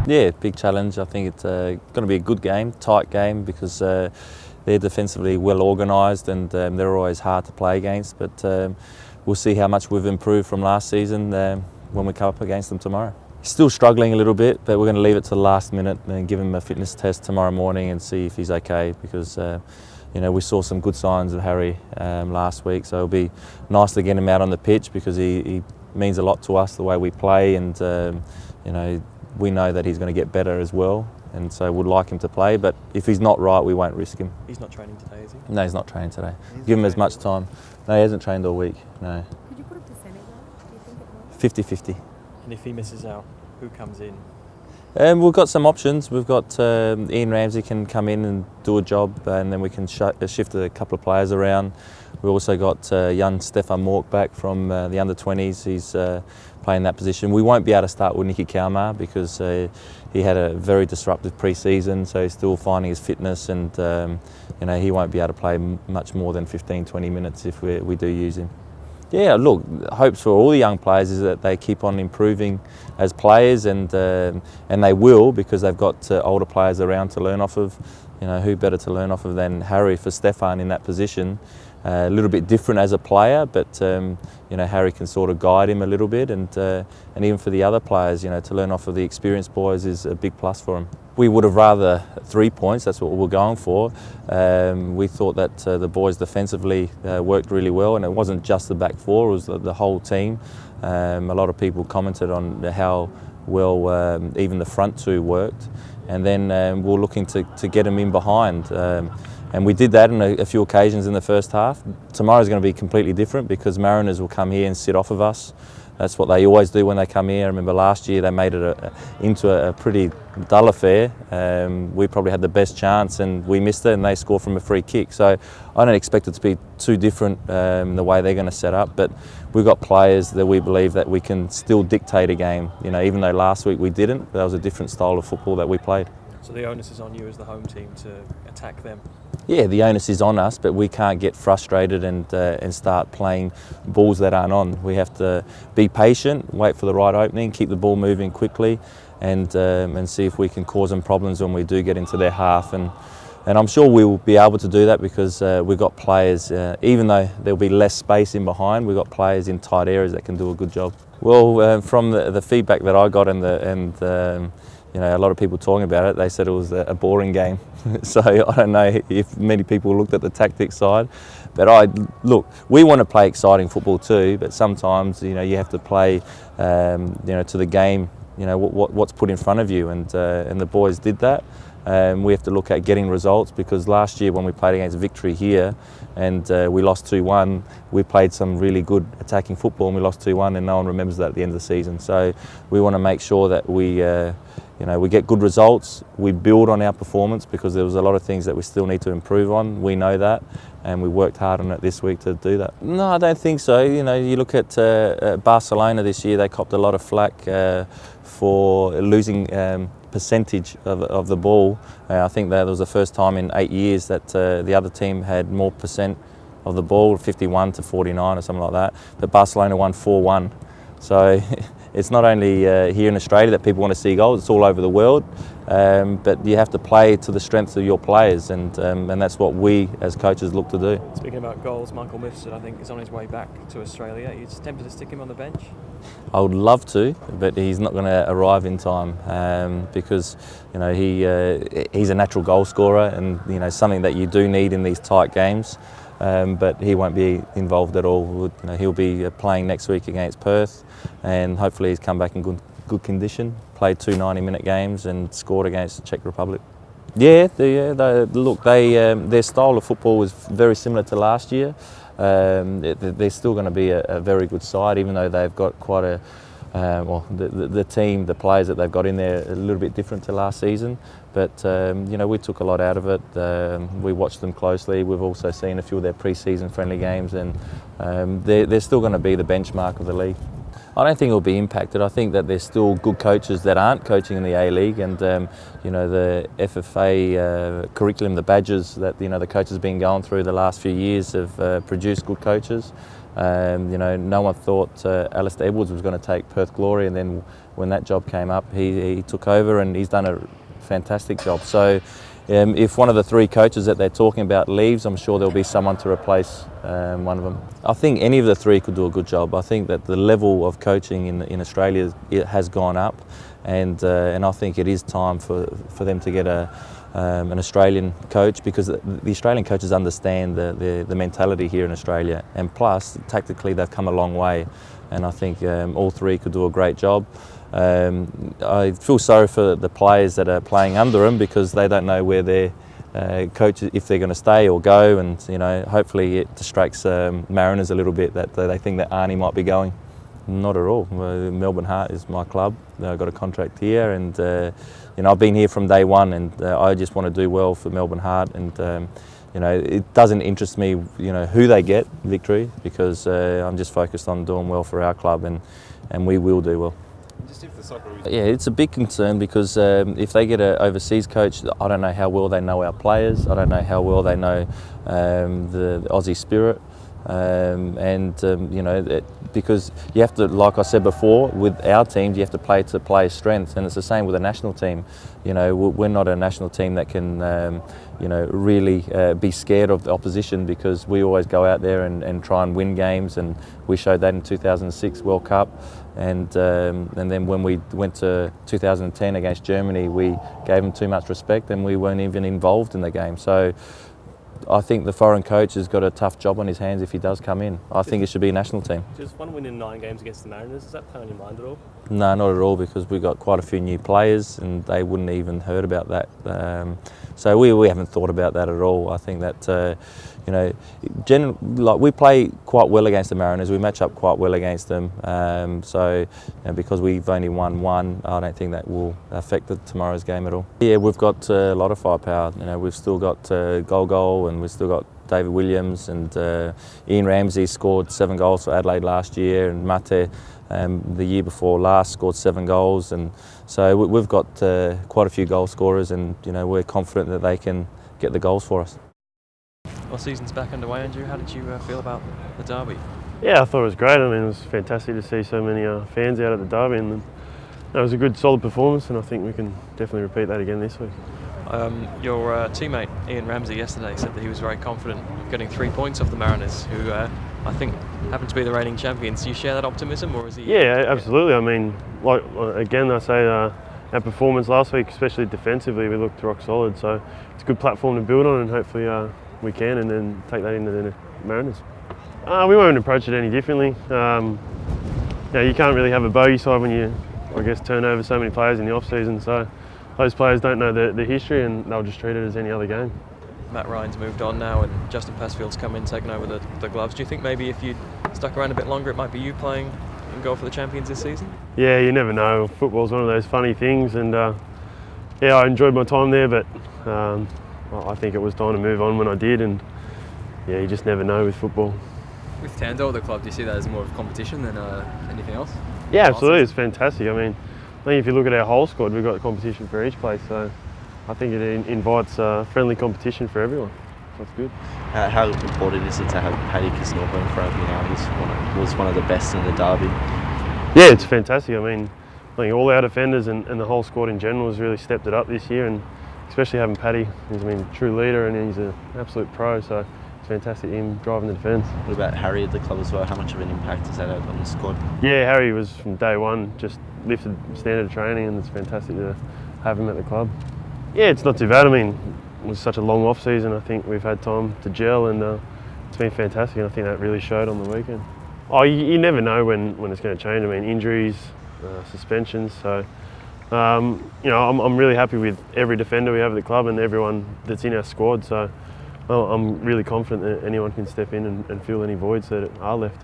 Yeah, big challenge. I think it's going to be a good game, tight game, because they're defensively well organised and they're always hard to play against. But we'll see how much we've improved from last season when we come up against them tomorrow. Still struggling a little bit, but we're going to leave it to the last minute and give him a fitness test tomorrow morning and see if he's okay, because we saw some good signs of Harry last week, so it'll be nice to get him out on the pitch, because he means a lot to us, the way we play, and we know that he's going to get better as well, and so we'd like him to play, but if he's not right, we won't risk him. He's not training today, is he? No, he's not training today. Give him as much time. No, he hasn't trained all week, no. Could you put a percentage on? Do you think it will? 50-50. And if he misses out, who comes in? We've got some options. We've got Ian Ramsey can come in and do a job, and then we can shift a couple of players around. We've also got young Stefan Mork back from the under-20s. He's playing that position. We won't be able to start with Nicky Kalmar, because he had a very disruptive pre-season, so he's still finding his fitness, and he won't be able to play much more than 15-20 minutes if we do use him. Yeah, look, hopes for all the young players is that they keep on improving as players, and they will, because they've got older players around to learn off of. Who better to learn off of than Harry for Stefan in that position? A little bit different as a player, but Harry can sort of guide him a little bit, and even for the other players, to learn off of the experienced boys is a big plus for them. We would have rather 3 points. That's what we're going for. We thought that the boys defensively worked really well, and it wasn't just the back four; it was the whole team. A lot of people commented on how well even the front two worked, and then we're looking to get them in behind. And we did that on a few occasions in the first half. Tomorrow's going to be completely different, because Mariners will come here and sit off of us. That's what they always do when they come here. I remember last year they made it into a pretty dull affair. We probably had the best chance and we missed it, and they scored from a free kick. So I don't expect it to be too different the way they're going to set up. But we've got players that we believe that we can still dictate a game. Even though last week we didn't, that was a different style of football that we played. So the onus is on you as the home team to attack them? Yeah, the onus is on us, but we can't get frustrated and start playing balls that aren't on. We have to be patient, wait for the right opening, keep the ball moving quickly, and see if we can cause them problems when we do get into their half. And I'm sure we'll be able to do that, because we've got players, even though there'll be less space in behind, we've got players in tight areas that can do a good job. Well, from the feedback that I got and a lot of people talking about it, they said it was a boring game. So I don't know if many people looked at the tactics side, but look, we want to play exciting football too, but sometimes you have to play to the game, what's put in front of you, and the boys did that. We have to look at getting results, because last year when we played against Victory here and we lost 2-1, we played some really good attacking football and we lost 2-1, and no one remembers that at the end of the season. So we want to make sure that we get good results, we build on our performance, because there was a lot of things that we still need to improve on. We know that, and we worked hard on it this week to do that. No, I don't think so. You look at Barcelona this year, they copped a lot of flack for losing percentage of the ball. I think that was the first time in 8 years that the other team had more percent of the ball, 51 to 49 or something like that, but Barcelona won 4-1. So it's not only here in Australia that people want to see goals, it's all over the world, but you have to play to the strengths of your players, and that's what we as coaches look to do. Speaking about goals, Michael Mifsud, I think, is on his way back to Australia. Are you tempted to stick him on the bench? I would love to, but he's not going to arrive in time, because he's a natural goal scorer, and something that you do need in these tight games. But he won't be involved at all. He'll be playing next week against Perth, and hopefully he's come back in good condition, played 2 90-minute games and scored against the Czech Republic. Yeah, their style of football was very similar to last year. They're still going to be a very good side, even though they've got quite a the team, the players that they've got in there, a little bit different to last season. But we took a lot out of it. We watched them closely. We've also seen a few of their pre-season friendly games, and they're still going to be the benchmark of the league. I don't think it will be impacted. I think that there's still good coaches that aren't coaching in the A-League, and the FFA curriculum, the badges that the coaches have been going through the last few years have produced good coaches. No one thought Alistair Edwards was going to take Perth Glory, and then when that job came up, he took over and he's done a fantastic job. So if one of the three coaches that they're talking about leaves, I'm sure there'll be someone to replace one of them. I think any of the three could do a good job. I think that the level of coaching in Australia has gone up, and I think it is time for them to get an Australian coach, because the Australian coaches understand the mentality here in Australia, and plus tactically they've come a long way, and I think all three could do a great job. I feel sorry for the players that are playing under them, because they don't know where their coaches, if they're going to stay or go, and hopefully it distracts Mariners a little bit, that they think that Arnie might be going. Not at all. Melbourne Heart is my club. I've got a contract here, and I've been here from day one, and I just want to do well for Melbourne Heart, and it doesn't interest me who they get victory, because I'm just focused on doing well for our club, and we will do well. Just if the soccer Yeah, it's a big concern, because if they get an overseas coach, I don't know how well they know our players. I don't know how well they know the Aussie spirit. Because you have to, like I said before, with our teams, you have to play to players' strengths, and it's the same with the national team. We're not a national team that can, really be scared of the opposition, because we always go out there and try and win games, and we showed that in 2006 World Cup, and then when we went to 2010 against Germany, we gave them too much respect, and we weren't even involved in the game. So I think the foreign coach has got a tough job on his hands if he does come in. I think it should be a national team. Just one win in 9 games against the Mariners, does that play on your mind at all? No, not at all, because we've got quite a few new players, and they wouldn't even heard about that. So we haven't thought about that at all. I think that we play quite well against the Mariners. We match up quite well against them. Because we've only won one, I don't think that will affect tomorrow's game at all. Yeah, we've got a lot of firepower. We've still got Goal, and we've still got David Williams, and Ian Ramsey scored 7 goals for Adelaide last year, and Mate the year before last scored 7 goals, and so we've got quite a few goal scorers, and we're confident that they can get the goals for us. Well, season's back underway, Andrew. How did you feel about the derby? Yeah, I thought it was great. I mean, it was fantastic to see so many fans out at the derby, and it was a good, solid performance, and I think we can definitely repeat that again this week. Your teammate Ian Ramsey yesterday said that he was very confident of getting 3 points off the Mariners, who I think happen to be the reigning champions. Do you share that optimism, or is he? Yeah, absolutely. I mean, again, I say our performance last week, especially defensively, we looked rock solid. So it's a good platform to build on, and hopefully we can, and then take that into the Mariners. We won't approach it any differently. You can't really have a bogey side when you, turn over so many players in the off season. So those players don't know the history, and they'll just treat it as any other game. Matt Ryan's moved on now, and Justin Passfield's come in, taken over the gloves. Do you think maybe if you stuck around a bit longer, it might be you playing in goal for the champions this season? Yeah, you never know. Football's one of those funny things, and I enjoyed my time there, but I think it was time to move on when I did, and you just never know with football. With Tando at the club, do you see that as more of a competition than anything else? Yeah, absolutely. It's fantastic. I mean, I think if you look at our whole squad, we've got competition for each place, so I think it invites friendly competition for everyone. So it's good. How important is it to have Paddy Kisnorbo in front of you now? He was one of the best in the derby. Yeah, it's fantastic. I mean, I think all our defenders and the whole squad in general has really stepped it up this year, and especially having Paddy. He's a true leader, and he's an absolute pro, so it's fantastic him driving the defence. What about Harry at the club as well? How much of an impact has that had on the squad? Yeah, Harry was from day one, just lifted standard of training, and it's fantastic to have him at the club. Yeah, it's not too bad. I mean, it was such a long off season. I think we've had time to gel, and it's been fantastic, and I think that really showed on the weekend. Oh, you never know when it's going to change. I mean, injuries, suspensions. So, I'm really happy with every defender we have at the club and everyone that's in our squad. So, I'm really confident that anyone can step in and fill any voids that are left.